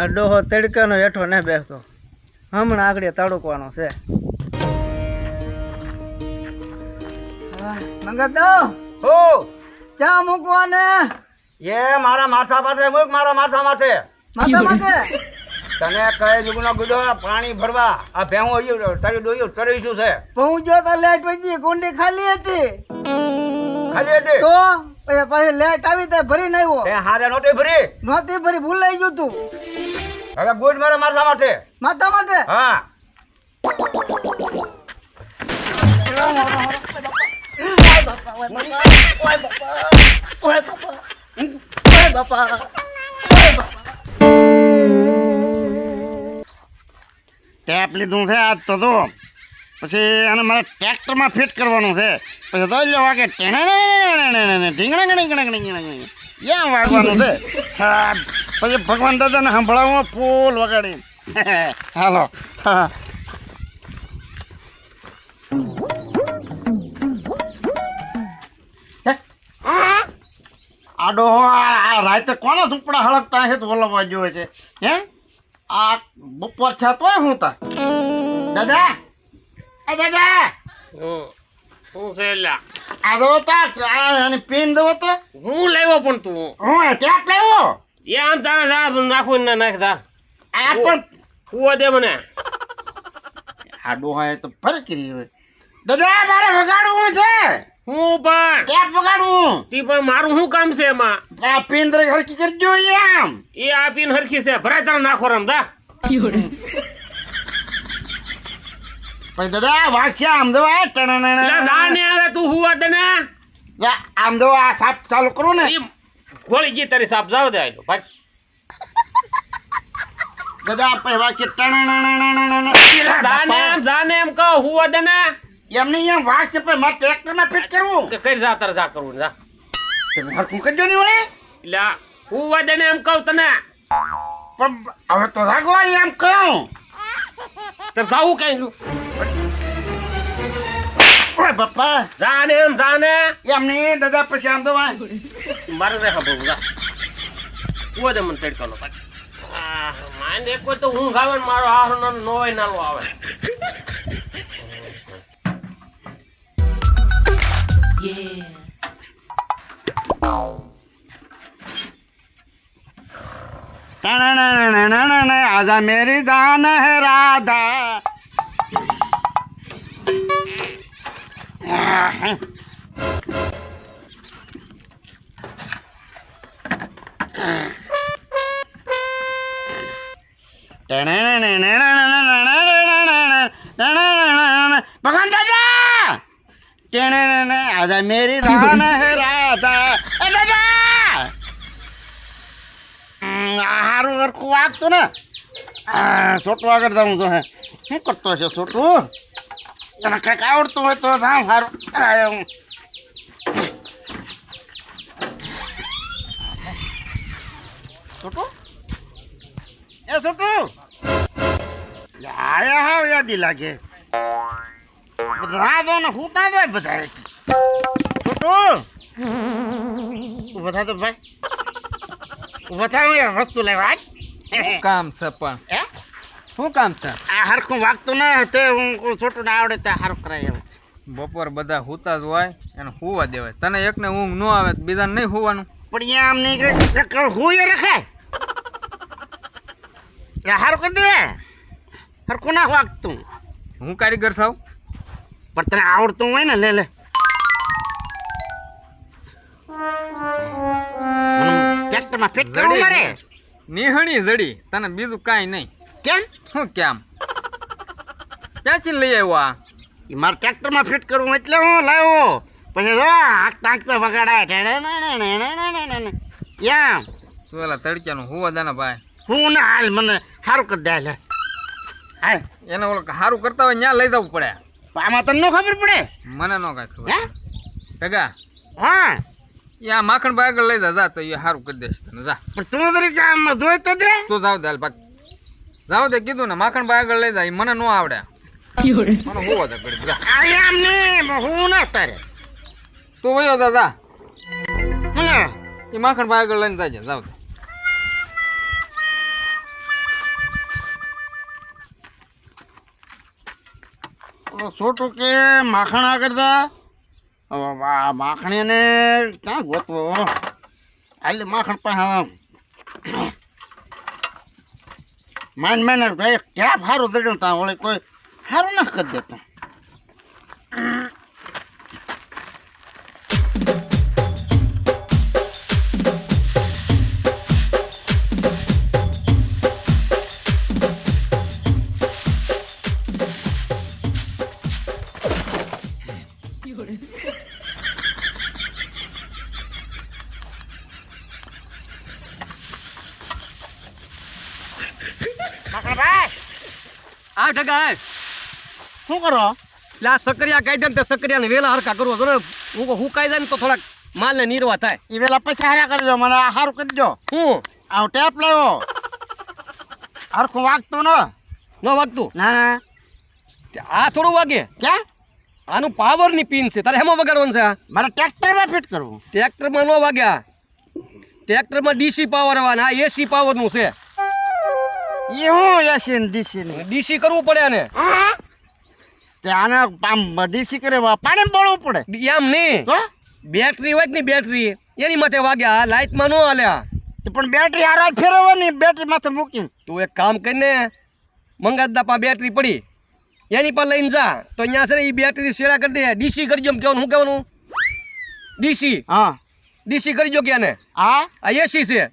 આ ડોહો તડકાનો હેઠો ન બેસતો, હમણાં આગળ તડકવાનો છે. મંગત દો હો ક્યાં મૂકવાને? એ મારા માથા પાસે મૂક, મારા માથા માથે. માથા માથે તને કઈ જુગનો ગુદો પાણી ભરવા આ ભેહું તારી ડોયું તરીશું છે. પહોંચ્યો તો લાઈટ વજી, કુંડી ખાલી હતી. ખાલી હતી તો પછી લાઈટ આવી તો ભરીને આવ્યો. તે હારે નહોતી ભરી? નહોતી ભરી, ભૂલાઈ ગયું તું. હવે ગુડ મારા માથા માથે. માથા માથે હા ટેપ લીધું છે આજ તો પછી અને મારે ટ્રેક્ટરમાં ફિટ કરવાનું છે. પછી તો એટલે વાગે ક્યાં વાગવાનું છે. હા પછી ભગવાન દાદાને સંભળાવું ફૂલ વગાડી. હાલો હા આડો આ રાતે કોના ઝૂંપડા હળકતા છે તો બોલવા જોવે છે. હે આ બપોર છે તોય હું તા દાદા એ દાદા હું છે લ્યા આ દો તા અને પેન દો તો હું લાવ્યો પણ તું હું ટેપ લાવ્યો એ આમ તારા જા નાખું ને નાખતા આ પણ કુવો દે મને. આ ડોહા તો ફરી કરી હવે દાદા મારે વગાડવું છે. હું પણ ટેપ વગાડવું તી પણ મારું શું કામ છે એમાં? આ પેન દરે હરકી કરજો એમ. એ આપીને હરખી છે ભરાય તારા નાખો રમ દા. પછી દાદા વાગશે આમ દો એટલે જા ને આવે તું હુવા દે ને આમ દો આ સાપ ચાલુ કરો ને. એ ગોળી જી તારી સાપ જાવ દે આયલો ભાઈ. દાદા પછી વાગશે જા ને એમ કહો હુવા દે ને. એમને એમ વાગ છે પણ મારે ટ્રેક્ટરમાં ફિટ કરવું. કે કરી જા તારે જા કરવું જા. તમે હરકું કરજો નહીં વળે એટલે હુવા દે ને એમ કહું તને. પણ હવે તો રાખવા એમ કહું તો જાવું કઈ ઓય બાપા જા ને એમ જા ને. એમ નહીં દાદા પછી આમ તો મારે દેખા બહુ જા હુવા દે મને તડકાનો ભાઈ. માને કોઈ તો ઊંઘ આવે ને મારો હારો નોય નાલો આવે. आजा मेरी जान है राधा भगवान दादा आजा मेरी जान है राधा दादा हारू हरखું વાગતું ને છોટું આગળ જાઉં તો હે શું કરતો છે છોટું એને કંઈક આવડતું હોય તો જામ સારું છોટું એ છોટું આયા હાવ યાદી લાગે બધા દો ને હું તા દો બધા છોટું બધા તો ભાઈ બતાવ વસ્તુ લેવા કામ છે પણ શું કામ છે? આ હરખું વાગતું ના તે હું છોટું ના આવડે ત્યાં હારું કરાય એમ. બપોર બધા હુતા જ હોય એને હુવા દેવાય. તને એકને ઊંઘ ન આવે બીજાને નહીં હુવાનું. પણ આમ નહીં હું એ રખાય હારું કરી દે હરખું ના વાગતું. હું કારીગર સાવ પણ તને આવડતું હોય ને લે લે ટ્રેક્ટરમાં ફિટ કરવું મારે. નિહણી જડી તને બીજું કાંઈ નહીં. કેમ શું કેમ ક્યાંથી લઈ આવ્યો આ? મારે ટ્રેક્ટરમાં ફિટ કરવું એટલે હું લાવ્યો. પછી જો હાંકતા હાંકતા વગાડાય યા તું એલા તડક્યાનું હુવા દાના ભાઈ. હું ને હાલ મને સારું કરી દે લે હાલ એને ઓલો સારું કરતા હોય ત્યાં લઈ જવું પડે. આમાં તને ન ખબર પડે મને ન કાંઈ ખબર. હે ભેગા હા યા માખણ ભાઈ આગળ લઈ જા તો એ સારું કરી દેશે તને. જા પણ તું તરીકે આમાં જોઈ તો દે. તું જાવ દે ભાગ જાવ દે કીધું ને માખણ ભાઈ આગળ લઈ જાય મને ન આવડે. મને હોવા દે કરી જા. આમ નહીં હું ના તારે તું વયો જા જા મને એ માખણ ભાઈ આગળ લઈને જાય જાવ દે. છોટું કે માખણ આગળ તા માખણીને ક્યાં ગોતવો હાલે માખણ પાસે માન ભાઈ ક્યાં સારું દડ્યું તા વળી કોઈ સારું ના કરી દેતું આ ઢગા શું કરો એટલે આ સકરિયા કાઢે ને સકરિયાને વેલા હરકા કરવો જો ને હુકાઈ જાય ને તો થોડાક માલને નીરવા થાય એ વેલા પૈસા હારા કરજો મને આ સારું કરજો હું આવું ટેપ લાવ્યો હરખું વાગતું ન વાગતું ના ના આ થોડું વાગે ક્યાં આનું પાવરની પિન છે તારે હેમાં વગાડવાનું છે આ મારે ટ્રેક્ટરમાં ફિટ કરવું ટ્રેક્ટરમાં ન વાગ્યા ટ્રેક્ટરમાં ડીસી પાવર આવવાના આ એસી પાવરનું છે એ હું એસી ને ડીસી ને ડીસી કરવું પડે આને તે આને ડીસી કરે પાણી બોલવું પડે એમ નહીં તો બેટરી હોય ને બેટરી એની માથે વાગ્યા લાઇટમાં ન હાલ્યા પણ બેટરી હારા ફેરવવાની બેટરી માથે મૂકીને તું એક કામ કરીને મંગાદા પા બેટરી પડી એની પર લઈને જા તો અહીંયા છે ને એ બેટરી શેડા કરી દે ડીસી કરજો એમ કહેવાનું શું કહેવાનું ડીસી હા ડીસી કરજો કે આને આ એસી છે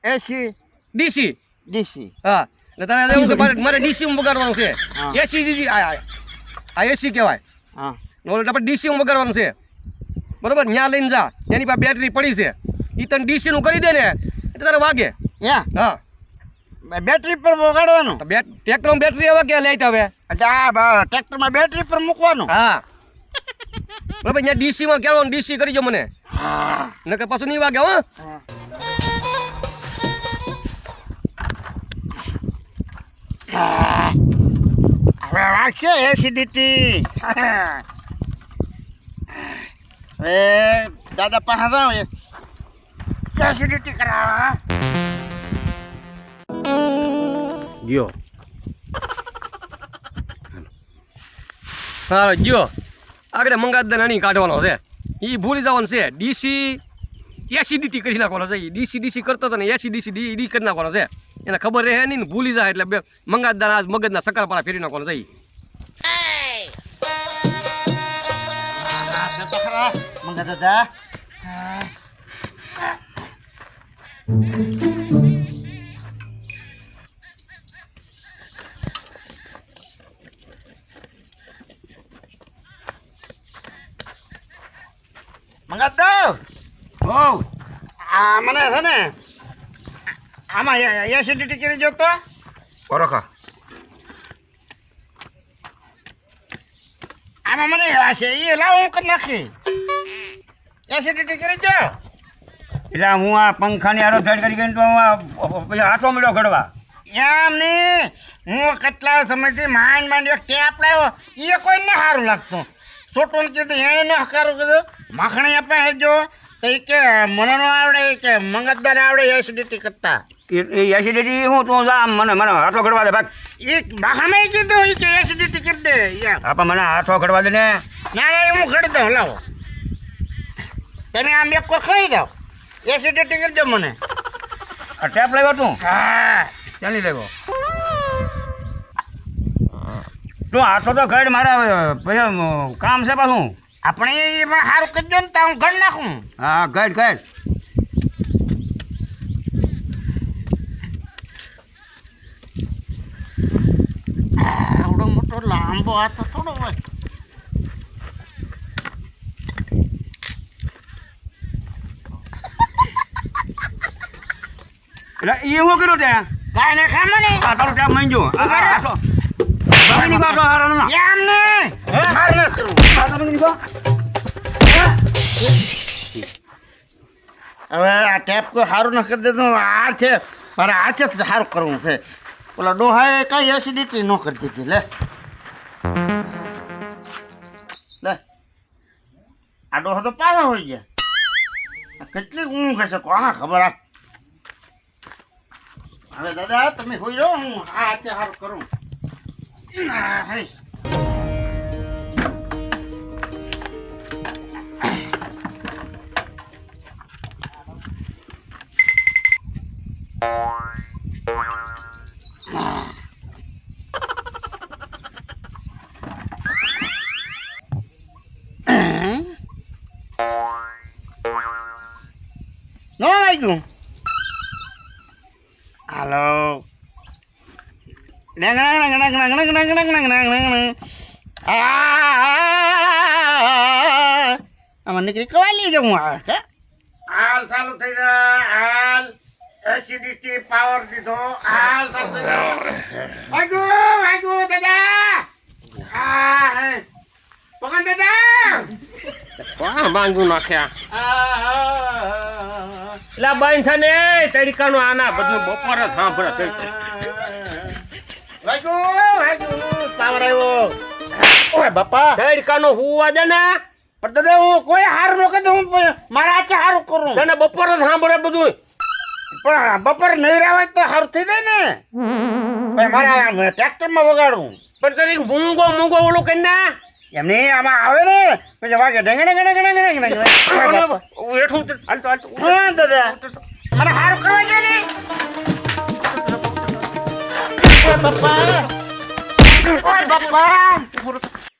એસી ડીસી ડીસી હા એટલે તારે એવું કે મારે ડીસી વગાડવાનું છે હા. એસી ડીસી આ એસી કહેવાય હા આપણે ડીસી વગાડવાનું છે બરોબર ત્યાં લઈને જા એની પાસે બેટરી પડી છે એ તને ડીસીનું કરી દે ને એટલે તારે વાગે યા હા બેટરી પર વગાડવાનું તો ટ્રેક્ટરમાં બેટરી આવે કે લાઈટ આવે એટલે આ ટ્રેક્ટરમાં બેટરી પર મૂકવાનું હા બરાબર અહીંયા ડીસીમાં કહેવાનું ડીસી કરી જો મને હા નકર પાછું નહીં વાગે હો હવે વાગશે એસિડિટી હવે દાદા પાસે જાવ એસિડિટી કરાવવા ગયો હા ગયો આગળ મંગાદા નાની કાઢવાનો છે એ ભૂલી જવાનું છે ડીસી એસિડિટી કરી નાખવાનો છે ડીસી કરતો હતો ને એસિડિટી ડી કરી નાખવાનો છે એને ખબર રહે નહીં ને ભૂલી જાય એટલે બે મંગાદા આજ મગજના સકરપાળા ફેરી નાખવાનો છે મંગા દાદા મંગા દો હો આ મને છે ને આમાં એસિડિટી કરી જોતો બરોખા આમાં મને છે એ લાવ હું કરી નાખી એસિડિટી કરી જો એટલે હું આ પંખાની આરો થડ કરી ગઈ તો પછી હાથો મળ્યો ઘડવા એમ નહીં હું કેટલા સમયથી માંડ એક ટેપ લાવ્યો એ કોઈને સારું લાગતું છોટું કીધું એને ન સારું કીધું માખણી આપે જો તો એ કે મને ન આવડે કે મંગતદાર આવડે એસિડિટી કરતા એ એસિડિટી હું તું જા મને હાથો ઘડવા દે ભાગ એ માખણે કીધું એ કે એસિડિટી કરી દે એમ આપા મને હાથો ઘડવા દે ને ના ના હું કરી દઉં લાવો તમે આમ એક કો ખાઈ દો એસિડિટી કરી દો મને આ ટેપ લાવ્યો તું હા ચાલી લેવો તું હાથો તો ઘડ મારા પછી કામ છે પાછું આપણે એમાં સારું કરજો ને તો હું ઘર નાખું હા ઘડ ઘડ આવડો મોટો લાંબો હાથ થોડો હોય એટલે એ હું કર્યું ત્યાં કાંઈ ને ખામ ને આ તારો ટેપ માંગ્યો હાથો બાકી કાઢો હારો ના એમ ને મારે ન કરવું. હાથો બાકી નીકળો હવે આ ટેપ તો સારું ન કરી દેતું આ છે મારે હાથે જ સારું કરવું છે ઓલા ડોહાએ કઈ એસિડિટી ન કરી દીધી લે લે આ ડોહા તો પાછા હોય ગયા આ કેટલી ઊંઘ હશે કોના ખબર આ હવે દાદા તમે હોઈ રહો હું આ હાથે સારું કરું નો વાગ્યું હાલો આમાં નીકળી કવાલી જવું આવે કે હાલ ચાલુ થઈ જાય હાલ એસિડિટી પાવર દીધો હાલ ચાલુ થઈ જાય વાગ્યું દાદા પકડ દાદા કોણ માંગુ નાખ્યા લા બાઈ થાને તડકાનો આના બધું બપોર જ સાંભળે પાવર આવ્યો ઓય બાપા તડકાનો હુવા દે ને પણ દાદા હું કોઈ હારું ન કરું હું મારા હાથે હારું કરું તને બપોર જ સાંભળે બધું પણ બપોર નહીં રહેવાય તો હારું થઈ જાય ને ભાઈ મારા ટ્રેક્ટરમાં વગાડું પણ તને મૂંગો ઓલો કરી ના એમને આમાં આવે ને પછી વાગે ઢંગણે એઠું હાલતો હા દાદા મને હારું કરવા દે ને ઓય બાપા ઓય બાપા